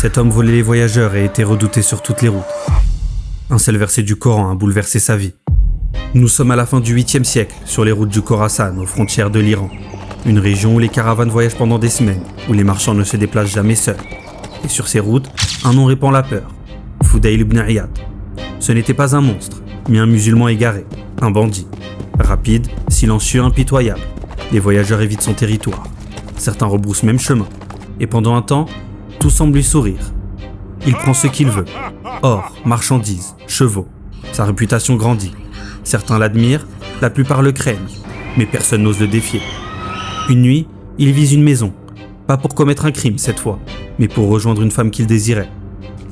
Cet homme volait les voyageurs et était redouté sur toutes les routes. Un seul verset du Coran a bouleversé sa vie. Nous sommes à la fin du 8e siècle, sur les routes du Khorasan, aux frontières de l'Iran. Une région où les caravanes voyagent pendant des semaines, où les marchands ne se déplacent jamais seuls. Et sur ces routes, un nom répand la peur. Fudayl ibn Iyad. Ce n'était pas un monstre, mais un musulman égaré, un bandit. Rapide, silencieux, impitoyable. Les voyageurs évitent son territoire. Certains rebroussent même chemin. Et pendant un temps, tout semble lui sourire. Il prend ce qu'il veut. Or, marchandises, chevaux. Sa réputation grandit. Certains l'admirent, la plupart le craignent. Mais personne n'ose le défier. Une nuit, il vise une maison. Pas pour commettre un crime cette fois, mais pour rejoindre une femme qu'il désirait.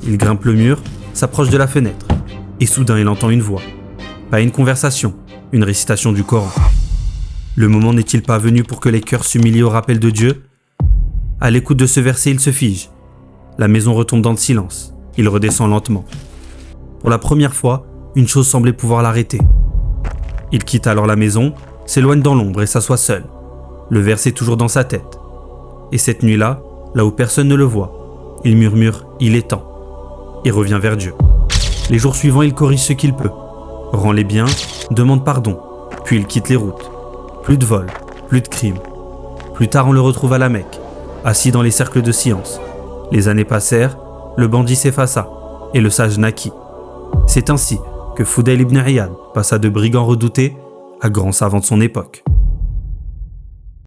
Il grimpe le mur, s'approche de la fenêtre. Et soudain, il entend une voix. Pas une conversation, une récitation du Coran. Le moment n'est-il pas venu pour que les cœurs s'humilient au rappel de Dieu ? À l'écoute de ce verset, il se fige. La maison retombe dans le silence. Il redescend lentement. Pour la première fois, une chose semblait pouvoir l'arrêter. Il quitte alors la maison, s'éloigne dans l'ombre et s'assoit seul. Le verset toujours dans sa tête. Et cette nuit-là, là où personne ne le voit, il murmure « Il est temps » et revient vers Dieu. Les jours suivants, il corrige ce qu'il peut, rend les biens, demande pardon, puis il quitte les routes. Plus de vol, plus de crimes. Plus tard, on le retrouve à la Mecque, assis dans les cercles de science. Les années passèrent, le bandit s'effaça et le sage naquit. C'est ainsi que Fudayl ibn Iyad passa de brigand redouté à grand savant de son époque.